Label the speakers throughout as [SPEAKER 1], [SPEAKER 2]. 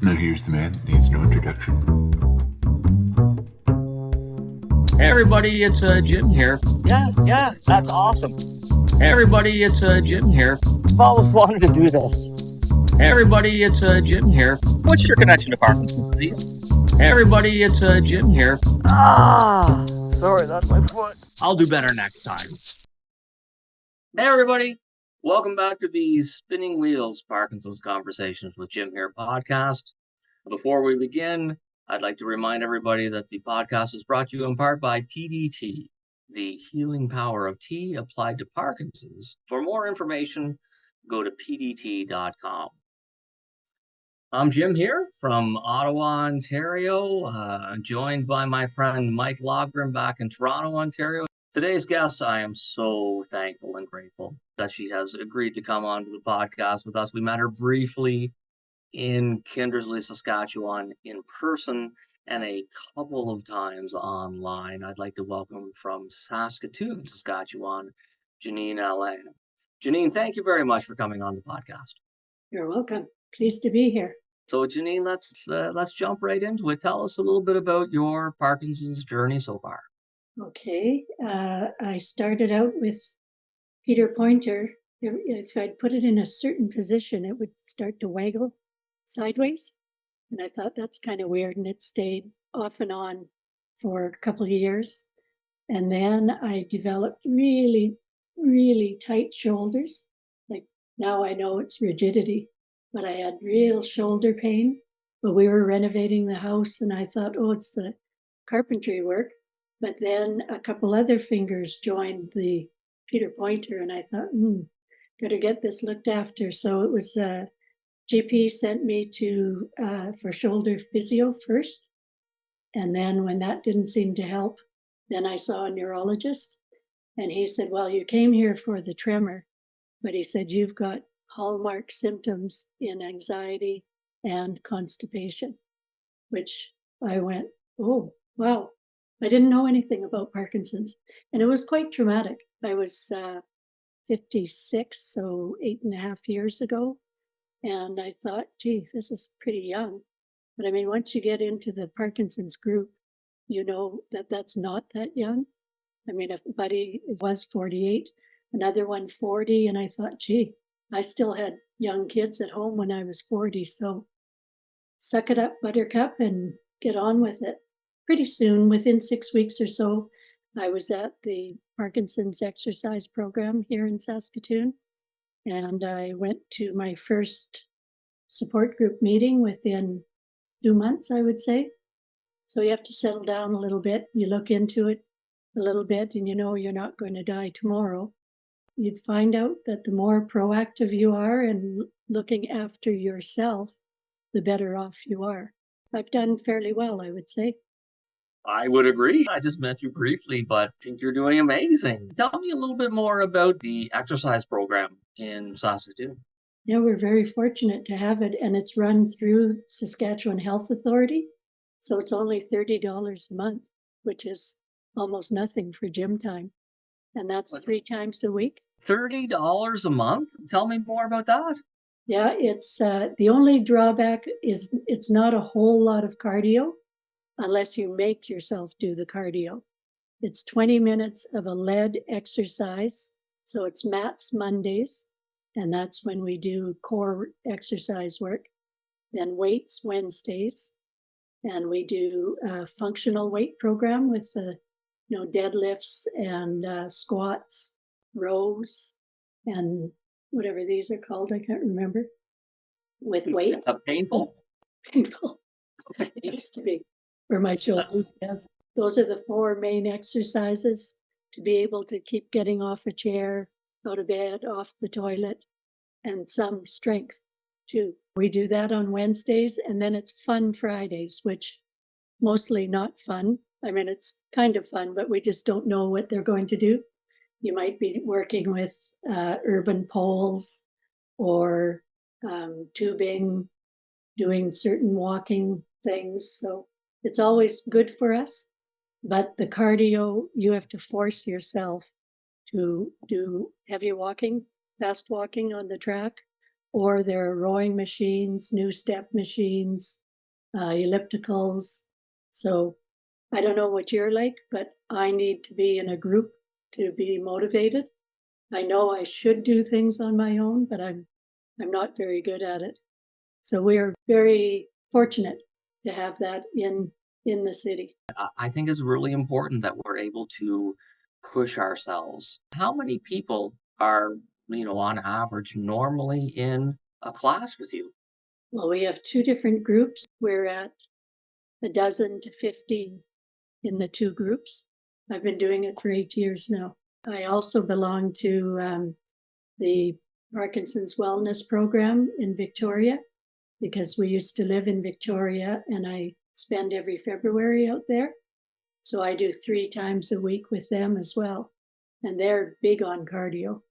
[SPEAKER 1] Now here's the man that needs no introduction.
[SPEAKER 2] Hey everybody, it's Jim here.
[SPEAKER 3] Yeah, that's awesome.
[SPEAKER 2] Hey everybody, it's Jim here.
[SPEAKER 3] I've always wanted to do this.
[SPEAKER 2] Hey everybody, it's Jim here.
[SPEAKER 4] What's your connection to Parkinson's disease?
[SPEAKER 2] Hey everybody, it's Jim here.
[SPEAKER 3] Sorry, that's my foot.
[SPEAKER 4] I'll do better next time.
[SPEAKER 2] Hey everybody, welcome back to the Spinning Wheels Parkinson's Conversations with Jim here podcast. Before we begin, I'd like to remind everybody that the podcast is brought to you in part by PDT, the healing power of tea applied to Parkinson's. For more information, go to pdt.com. I'm Jim here from Ottawa, Ontario, joined by my friend Mike Loghrin back in Toronto, Ontario. Today's guest, I am so thankful and grateful that she has agreed to come onto the podcast with us. We met her briefly in Kindersley, Saskatchewan in person and a couple of times online. I'd like to welcome from Saskatoon, Saskatchewan, Jeannine Alain. Jeannine, thank you very much for coming on the podcast.
[SPEAKER 5] You're welcome. Pleased to be here.
[SPEAKER 2] So Jeannine, let's jump right into it. Tell us a little bit about your Parkinson's journey so far.
[SPEAKER 5] Okay. I started out with Peter Pointer. If I'd put it in a certain position, it would start to waggle sideways. And I thought that's kind of weird. And it stayed off and on for a couple of years. And then I developed really, really tight shoulders. Like now I know it's rigidity, but I had real shoulder pain. But we were renovating the house and I thought, oh, it's the carpentry work. But then a couple other fingers joined the Peter Pointer and I thought, better get this looked after. So it was GP sent me to for shoulder physio first. And then when that didn't seem to help, then I saw a neurologist and he said, well, you came here for the tremor, but he said, you've got hallmark symptoms in anxiety and constipation, which I went, oh, wow. I didn't know anything about Parkinson's and it was quite traumatic. I was 56, so 8.5 years ago. And I thought, gee, this is pretty young. But I mean, once you get into the Parkinson's group, you know that that's not that young. I mean, a buddy was 48, another one 40. And I thought, gee, I still had young kids at home when I was 40. So suck it up, buttercup, and get on with it. Pretty soon, within 6 weeks or so, I was at the Parkinson's exercise program here in Saskatoon. And I went to my first support group meeting within 2 months, I would say. So you have to settle down a little bit. You look into it a little bit and you know you're not going to die tomorrow. You'd find out that the more proactive you are and looking after yourself, the better off you are. I've done fairly well, I would say.
[SPEAKER 2] I would agree. I just met you briefly, but I think you're doing amazing. Tell me a little bit more about the exercise program in Saskatoon.
[SPEAKER 5] Yeah, we're very fortunate to have it, and it's run through Saskatchewan Health Authority. So it's only $30 a month, which is almost nothing for gym time. And that's 3 times a week.
[SPEAKER 2] $30 a month? Tell me more about that.
[SPEAKER 5] Yeah, it's the only drawback is it's not a whole lot of cardio unless you make yourself do the cardio. It's 20 minutes of a lead exercise. So it's mats Mondays, and that's when we do core exercise work. Then weights Wednesdays, and we do a functional weight program with deadlifts and squats, rows, and whatever these are called, I can't remember. With weights.
[SPEAKER 2] Painful.
[SPEAKER 5] Painful. It used to be for my shoulders. Yes, those are the 4 main exercises to be able to keep getting off a chair, out of bed, off the toilet, and some strength too. We do that on Wednesdays, and then it's Fun Fridays, which mostly not fun. I mean, it's kind of fun, but we just don't know what they're going to do. You might be working with urban poles or tubing, doing certain walking things. So it's always good for us. But the cardio, you have to force yourself to do heavy walking, fast walking on the track, or there are rowing machines, new step machines, ellipticals. So I don't know what you're like, but I need to be in a group to be motivated. I know I should do things on my own, but I'm not very good at it. So we're very fortunate to have that in the city.
[SPEAKER 2] I think it's really important that we're able to push ourselves. How many people are, on average, normally in a class with you?
[SPEAKER 5] Well, we have two different groups. We're at 12 to 15 in the two groups. I've been doing it for 8 years now. I also belong to the Parkinson's Wellness Program in Victoria, because we used to live in Victoria and I spend every February out there. So I do 3 times a week with them as well. And they're big on cardio.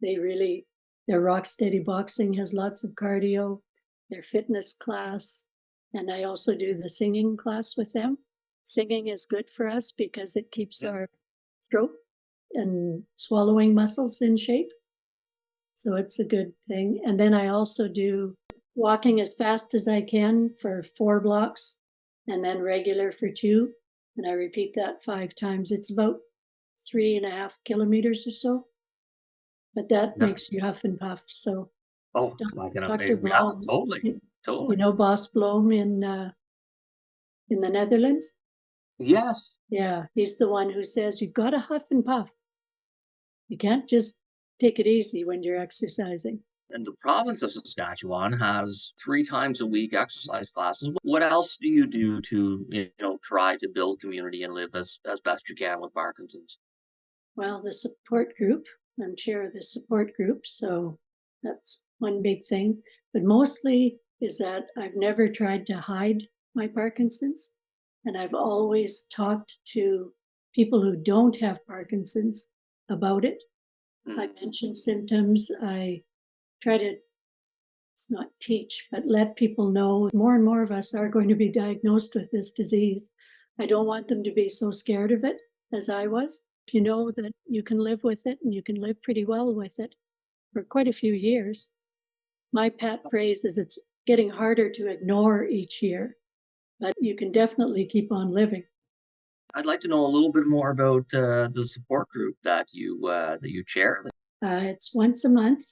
[SPEAKER 5] Their Rock Steady Boxing has lots of cardio, their fitness class. And I also do the singing class with them. Singing is good for us because it keeps our throat and swallowing muscles in shape. So it's a good thing. And then I also do walking as fast as I can for 4 blocks and then regular for 2. And I repeat that 5 times. It's about 3.5 kilometers or so. But that makes you huff and puff. So Dr. Blom,
[SPEAKER 2] totally.
[SPEAKER 5] You know Boss Blom in the Netherlands?
[SPEAKER 2] Yes.
[SPEAKER 5] Yeah, he's the one who says you've got to huff and puff. You can't just take it easy when you're exercising.
[SPEAKER 2] And the province of Saskatchewan has 3 times a week exercise classes. What else do you do to, try to build community and live as best you can with Parkinson's?
[SPEAKER 5] Well, the support group, I'm chair of the support group, so that's one big thing. But mostly is that I've never tried to hide my Parkinson's, and I've always talked to people who don't have Parkinson's about it. I mention symptoms. I try to, it's not teach, but let people know more and more of us are going to be diagnosed with this disease. I don't want them to be so scared of it as I was. If you know that you can live with it and you can live pretty well with it for quite a few years. My pet phrase is it's getting harder to ignore each year, but you can definitely keep on living.
[SPEAKER 2] I'd like to know a little bit more about the support group that you chair.
[SPEAKER 5] It's once a month,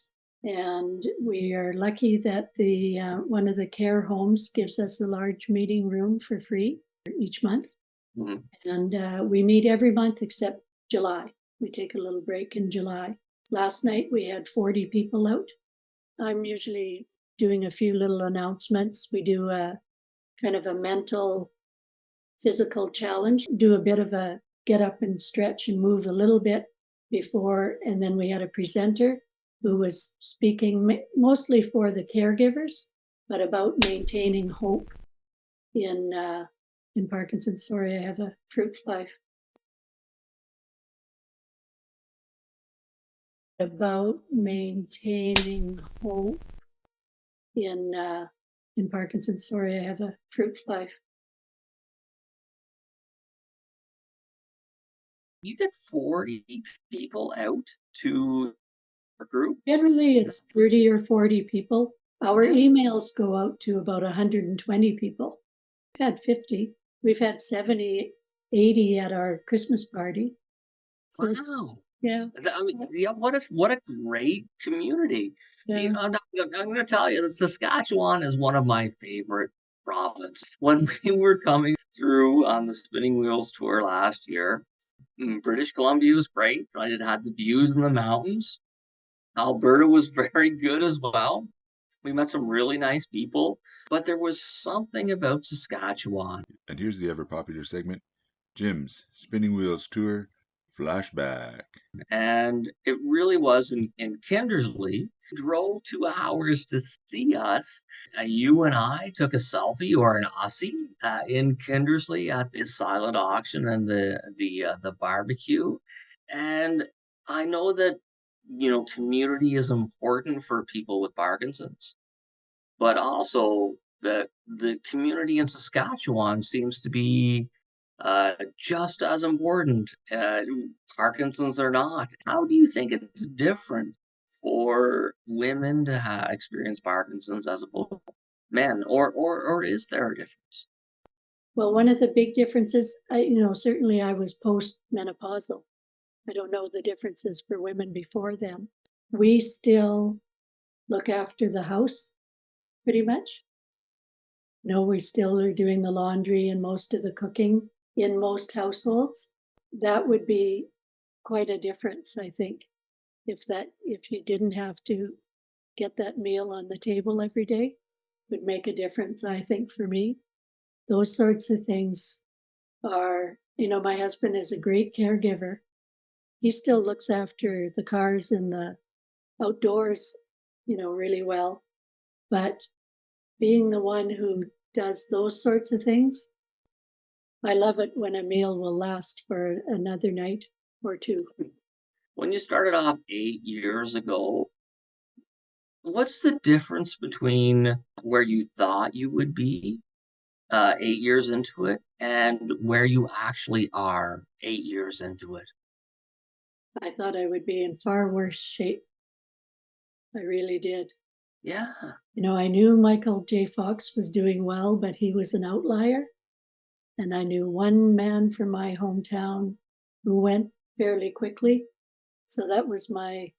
[SPEAKER 5] and we are lucky that the one of the care homes gives us a large meeting room for free each month. And we meet every month except July. We take a little break in July. Last night we had 40 people out. I'm usually doing a few little announcements. We do a kind of a mental, physical challenge, do a bit of a get up and stretch and move a little bit before, and then we had a presenter who was speaking mostly for the caregivers, but about maintaining hope in Parkinson's. Sorry, I have a fruit fly. About maintaining hope in Parkinson's. Sorry, I have a fruit fly.
[SPEAKER 2] You get 40 people out to a group?
[SPEAKER 5] Generally, it's 30 or 40 people. Our emails go out to about 120 people. We've had 50. We've had 70, 80 at our Christmas party. So
[SPEAKER 2] wow.
[SPEAKER 5] Yeah.
[SPEAKER 2] I mean, what a great community.
[SPEAKER 5] Yeah.
[SPEAKER 2] I'm going to tell you that Saskatchewan is one of my favorite provinces. When we were coming through on the Spinning Wheels tour last year, British Columbia was great. It had the views in the mountains. Alberta was very good as well. We met some really nice people, but there was something about Saskatchewan.
[SPEAKER 1] And here's the ever popular segment, Jim's Spinning Wheels Tour Flashback.
[SPEAKER 2] And it really was in Kindersley. Drove 2 hours to see us. You and I took a selfie or an Aussie in Kindersley at the silent auction and the barbecue. And I know that community is important for people with Parkinson's, but also that the community in Saskatchewan seems to be just as important, Parkinson's or not. How do you think it's different for women to experience Parkinson's as opposed to men, or is there a difference?
[SPEAKER 5] Well, one of the big differences, certainly I was post-menopausal. I don't know the differences for women before them. We still look after the house pretty much. We still are doing the laundry and most of the cooking in most households. That would be quite a difference, I think, if you didn't have to get that meal on the table every day, would make a difference, I think, for me. Those sorts of things are, my husband is a great caregiver. He still looks after the cars and the outdoors, really well. But being the one who does those sorts of things, I love it when a meal will last for another night or two.
[SPEAKER 2] When you started off 8 years ago, what's the difference between where you thought you would be 8 years into it and where you actually are 8 years into it?
[SPEAKER 5] I thought I would be in far worse shape. I really did.
[SPEAKER 2] Yeah.
[SPEAKER 5] I knew Michael J. Fox was doing well, but he was an outlier. And I knew one man from my hometown who went fairly quickly. So that was my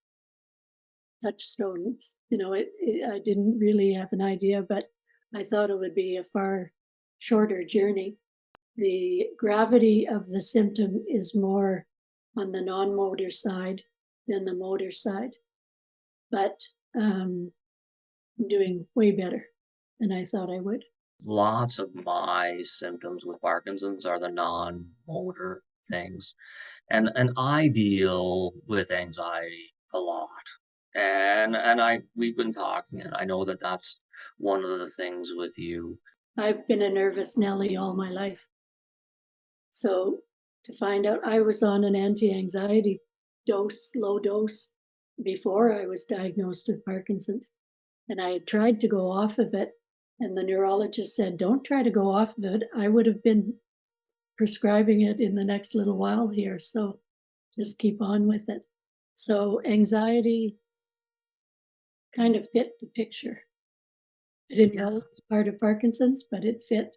[SPEAKER 5] touchstone. I didn't really have an idea, but I thought it would be a far shorter journey. The gravity of the symptom is more on the non-motor side than the motor side. But I'm doing way better than I thought I would.
[SPEAKER 2] Lots of my symptoms with Parkinson's are the non-motor things. And I deal with anxiety a lot. And we've been talking, and I know that that's one of the things with you.
[SPEAKER 5] I've been a nervous Nelly all my life. So to find out I was on an anti-anxiety dose, low dose, before I was diagnosed with Parkinson's. And I had tried to go off of it. And the neurologist said, don't try to go off of it. I would have been prescribing it in the next little while here. So just keep on with it. So anxiety kind of fit the picture. I didn't know it was part of Parkinson's, but it fit.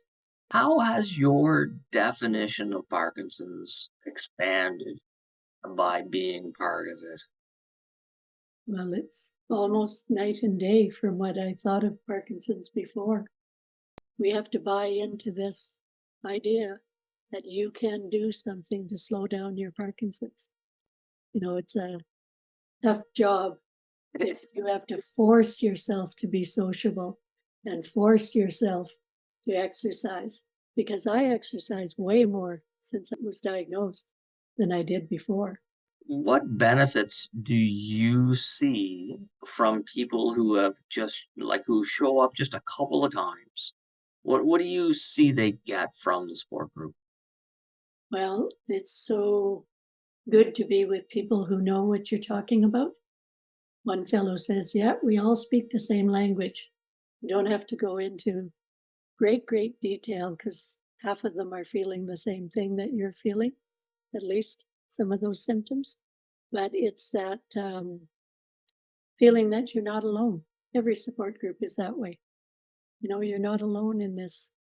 [SPEAKER 2] How has your definition of Parkinson's expanded by being part of it?
[SPEAKER 5] Well, it's almost night and day from what I thought of Parkinson's before. We have to buy into this idea that you can do something to slow down your Parkinson's. It's a tough job if you have to force yourself to be sociable and force yourself to exercise, because I exercise way more since I was diagnosed than I did before.
[SPEAKER 2] What benefits do you see from people who have who show up just a couple of times? What do you see they get from the support group?
[SPEAKER 5] Well, it's so good to be with people who know what you're talking about. One fellow says, yeah, we all speak the same language. You don't have to go into great detail because half of them are feeling the same thing that you're feeling, at least some of those symptoms. But it's that feeling that you're not alone. Every support group is that way. You're not alone in this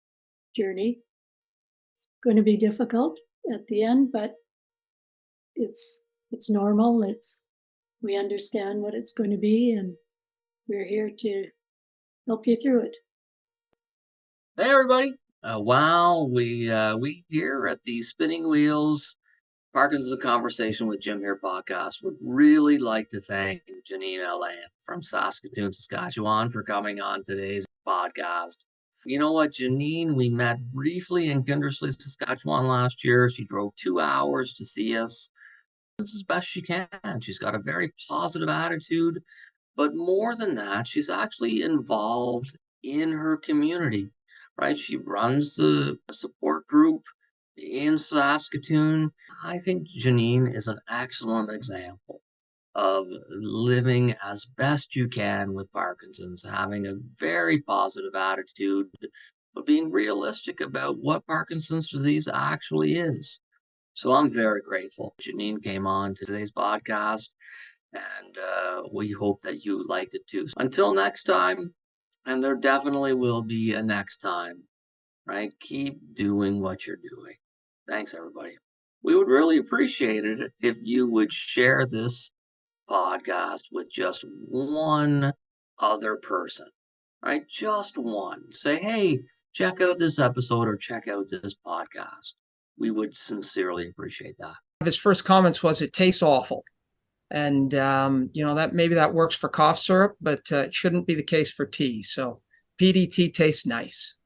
[SPEAKER 5] journey. It's going to be difficult at the end, but it's normal. We understand what it's going to be, and we're here to help you through it.
[SPEAKER 2] Hey, everybody. We here at the Spinning Wheels Parkinson's Conversation with Jim here podcast would really like to thank Jeannine Alain from Saskatoon, Saskatchewan for coming on today's podcast. You know what, Jeannine, we met briefly in Kindersley, Saskatchewan last year. She drove 2 hours to see us. This is best she can. She's got a very positive attitude, but more than that, she's actually involved in her community, right? She runs the support group in Saskatoon. I think Jeannine is an excellent example of living as best you can with Parkinson's, having a very positive attitude, but being realistic about what Parkinson's disease actually is. So I'm very grateful Jeannine came on to today's podcast. And we hope that you liked it too. Until next time, and there definitely will be a next time, right? Keep doing what you're doing. Thanks, everybody. We would really appreciate it if you would share this podcast with just one other person, right? Just one. Say, hey, check out this episode or check out this podcast. We would sincerely appreciate that.
[SPEAKER 6] His first comments was, it tastes awful. And, that maybe that works for cough syrup, but it shouldn't be the case for tea. So PDT tastes nice.